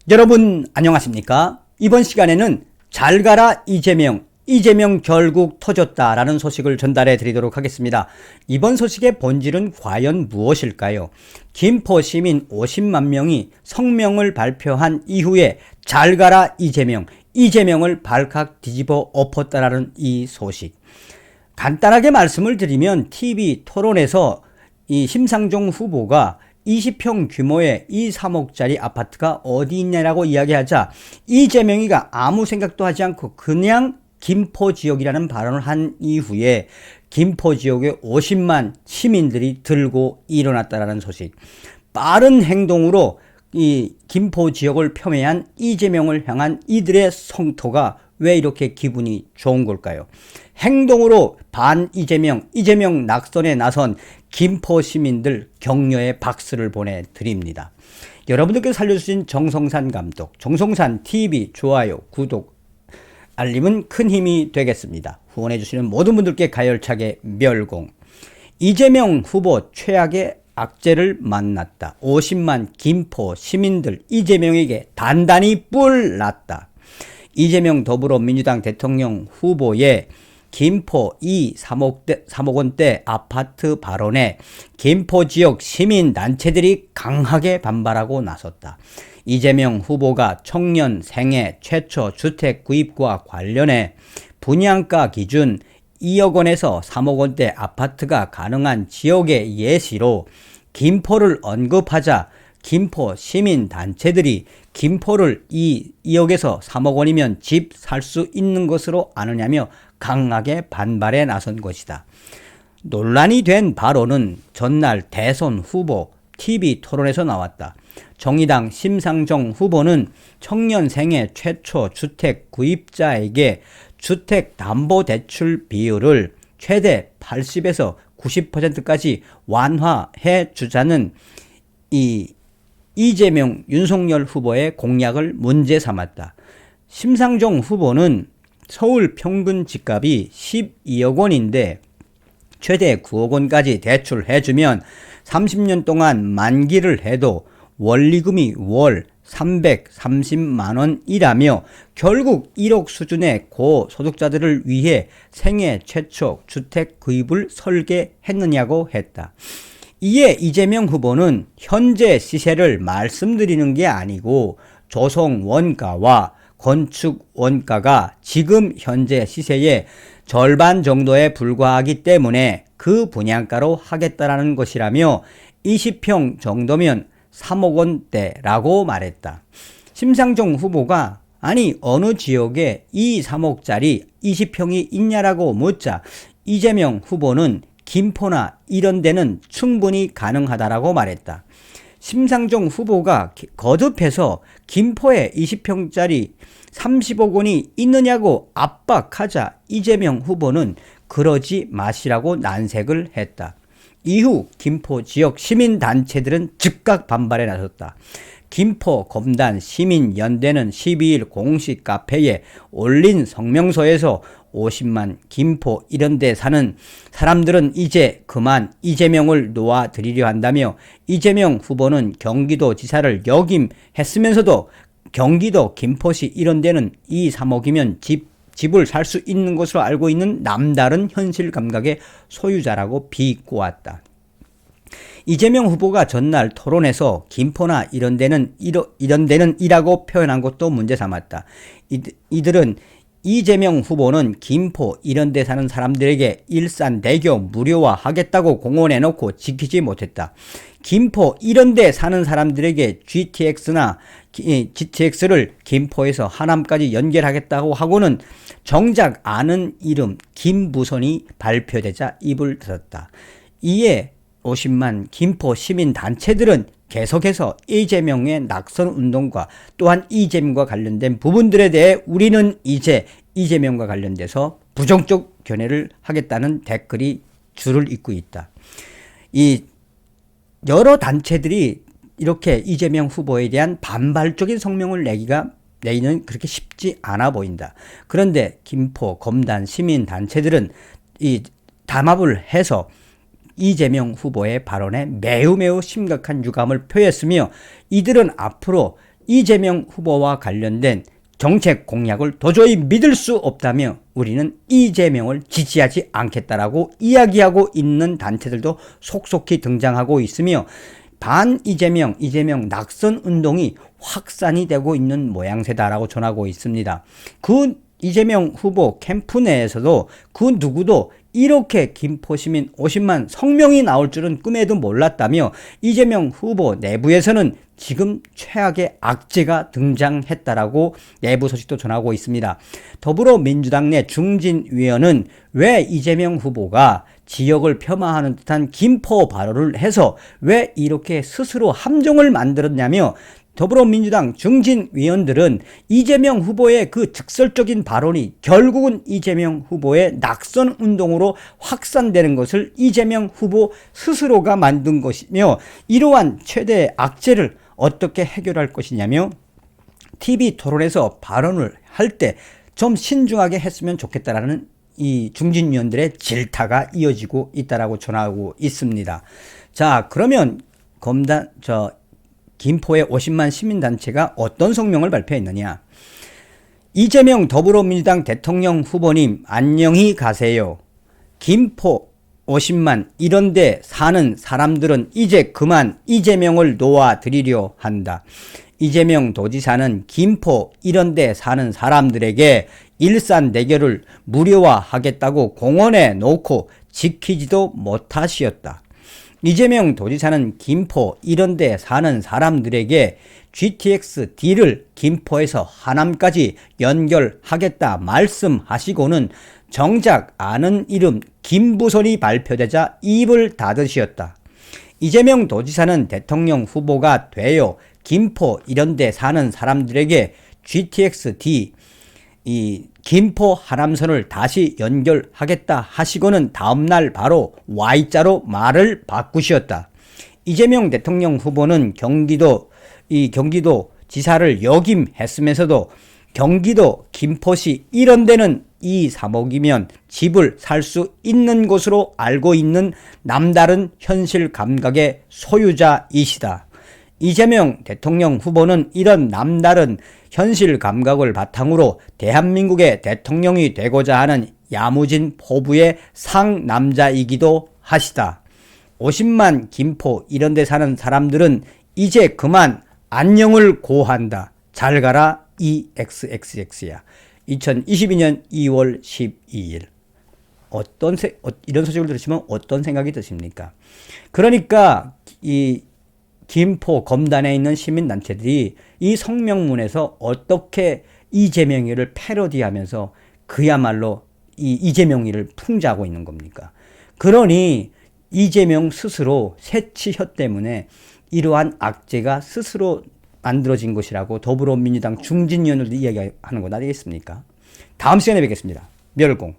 여러분 안녕하십니까? 이번 시간에는 잘 가라 이재명 결국 터졌다라는 소식을 전달해 드리도록 하겠습니다. 이번 소식의 본질은 과연 무엇일까요? 김포 시민 50만 명이 성명을 발표한 이후에 잘 가라 이재명을 발칵 뒤집어 엎었다라는 이 소식. 간단하게 말씀을 드리면 TV 토론에서 이 심상정 후보가 20평 규모의 이 3억짜리 아파트가 어디 있냐라고 이야기하자 이재명이가 아무 생각도 하지 않고 그냥 김포 지역이라는 발언을 한 이후에 김포 지역에 50만 시민들이 들고 일어났다라는 소식. 빠른 행동으로 이 김포 지역을 폄훼한 이재명을 향한 이들의 성토가 왜 이렇게 기분이 좋은 걸까요? 행동으로 이재명 낙선에 나선 김포 시민들 격려의 박수를 보내드립니다. 여러분들께서 살려주신 정성산 감독, 정성산 TV 좋아요, 구독, 알림은 큰 힘이 되겠습니다. 후원해주시는 모든 분들께 가열차게 멸공. 이재명 후보 최악의 악재를 만났다. 50만 김포 시민들 이재명에게 단단히 뿔 났다. 이재명 더불어민주당 대통령 후보의 김포 3억 원대 아파트 발언에 김포 지역 시민단체들이 강하게 반발하고 나섰다. 이재명 후보가 청년 생애 최초 주택 구입과 관련해 분양가 기준 2억 원에서 3억 원대 아파트가 가능한 지역의 예시로 김포를 언급하자 김포 시민단체들이 김포를 2억에서 3억 원이면 집 살 수 있는 것으로 아느냐며 강하게 반발에 나선 것이다. 논란이 된 발언은 전날 대선 후보 TV 토론에서 나왔다. 정의당 심상정 후보는 청년 생애 최초 주택 구입자에게 주택담보대출 비율을 최대 80에서 90%까지 완화해 주자는 이재명, 윤석열 후보의 공약을 문제 삼았다. 심상정 후보는 서울 평균 집값이 12억 원인데 최대 9억 원까지 대출해주면 30년 동안 만기를 해도 원리금이 월 330만 원이라며 결국 1억 수준의 고소득자들을 위해 생애 최초 주택 구입을 설계했느냐고 했다. 이에 이재명 후보는 현재 시세를 말씀드리는 게 아니고 조성 원가와 건축 원가가 지금 현재 시세의 절반 정도에 불과하기 때문에 그 분양가로 하겠다라는 것이라며 20평 정도면 3억 원대라고 말했다. 심상정 후보가 아니 어느 지역에 이 3억짜리 20평이 있냐라고 묻자 이재명 후보는 김포나 이런 데는 충분히 가능하다라고 말했다. 심상정 후보가 거듭해서 김포에 20평짜리 30억 원이 있느냐고 압박하자 이재명 후보는 그러지 마시라고 난색을 했다. 이후 김포 지역 시민단체들은 즉각 반발에 나섰다. 김포 검단 시민연대는 12일 공식 카페에 올린 성명서에서 50만 김포 이런 데 사는 사람들은 이제 그만 이재명을 놓아드리려 한다며 이재명 후보는 경기도 지사를 역임했으면서도 경기도 김포시 이런 데는 이 3억이면 집을 살 수 있는 것으로 알고 있는 남다른 현실 감각의 소유자라고 비꼬았다. 이재명 후보가 전날 토론에서 김포나 이런 데는 이라고 표현한 것도 문제 삼았다. 이들은 이재명 후보는 김포 이런 데 사는 사람들에게 일산대교 무료화하겠다고 공언해놓고 지키지 못했다. 김포 이런 데 사는 사람들에게 GTX를 김포에서 하남까지 연결하겠다고 하고는 정작 아는 이름 김부선이 발표되자 입을 닫았다. 이에 50만 김포 시민단체들은 계속해서 이재명의 낙선 운동과 또한 이재명과 관련된 부분들에 대해 우리는 이제 이재명과 관련돼서 부정적 견해를 하겠다는 댓글이 줄을 잇고 있다. 이 여러 단체들이 이렇게 이재명 후보에 대한 반발적인 성명을 내기는 그렇게 쉽지 않아 보인다. 그런데 김포 검단 시민단체들은 이 담합을 해서 이재명 후보의 발언에 매우 심각한 유감을 표했으며 이들은 앞으로 이재명 후보와 관련된 정책 공약을 도저히 믿을 수 없다며 우리는 이재명을 지지하지 않겠다라고 이야기하고 있는 단체들도 속속히 등장하고 있으며 반 이재명 낙선 운동이 확산이 되고 있는 모양새다라고 전하고 있습니다. 그 이재명 후보 캠프 내에서도 그 누구도 이렇게 김포시민 50만 성명이 나올 줄은 꿈에도 몰랐다며 이재명 후보 내부에서는 지금 최악의 악재가 등장했다라고 내부 소식도 전하고 있습니다. 더불어민주당 내 중진 위원은 왜 이재명 후보가 지역을 폄하하는 듯한 김포 발언을 해서 왜 이렇게 스스로 함정을 만들었냐며 더불어민주당 중진 위원들은 이재명 후보의 그 직설적인 발언이 결국은 이재명 후보의 낙선 운동으로 확산되는 것을 이재명 후보 스스로가 만든 것이며 이러한 최대의 악재를 어떻게 해결할 것이냐며 TV 토론에서 발언을 할 때 좀 신중하게 했으면 좋겠다라는 이 중진 위원들의 질타가 이어지고 있다라고 전하고 있습니다. 자, 그러면 김포의 50만 시민단체가 어떤 성명을 발표했느냐. 이재명 더불어민주당 대통령 후보님 안녕히 가세요. 김포 50만 이런 데 사는 사람들은 이제 그만 이재명을 놓아드리려 한다. 이재명 도지사는 김포 이런 데 사는 사람들에게 일산 대교를 무료화하겠다고 공언해 놓고 지키지도 못하시었다. 이재명 도지사는 김포 이런 데 사는 사람들에게 GTX-D를 김포에서 하남까지 연결하겠다 말씀하시고는 정작 아는 이름 김부선이 발표되자 입을 닫으시었다. 이재명 도지사는 대통령 후보가 되어 김포 이런 데 사는 사람들에게 GTX-D 이 김포 하남선을 다시 연결하겠다 하시고는 다음날 바로 Y자로 말을 바꾸셨다. 이재명 대통령 후보는 경기도 지사를 역임했으면서도 경기도 김포시 이런 데는 2, 3억이면 집을 살 수 있는 곳으로 알고 있는 남다른 현실 감각의 소유자이시다. 이재명 대통령 후보는 이런 남다른 현실 감각을 바탕으로 대한민국의 대통령이 되고자 하는 야무진 포부의 상남자이기도 하시다. 50만 김포 이런 데 사는 사람들은 이제 그만 안녕을 고한다. 잘 가라 EXXX야. 2022년 2월 12일. 이런 소식을 들으시면 어떤 생각이 드십니까? 그러니까 이 김포 검단에 있는 시민단체들이 이 성명문에서 어떻게 이재명이를 패러디하면서 그야말로 이 이재명이를 풍자하고 있는 겁니까? 그러니 이재명 스스로 새치혀 때문에 이러한 악재가 스스로 만들어진 것이라고 더불어민주당 중진위원들도 이야기하는 것 아니겠습니까? 다음 시간에 뵙겠습니다. 멸공.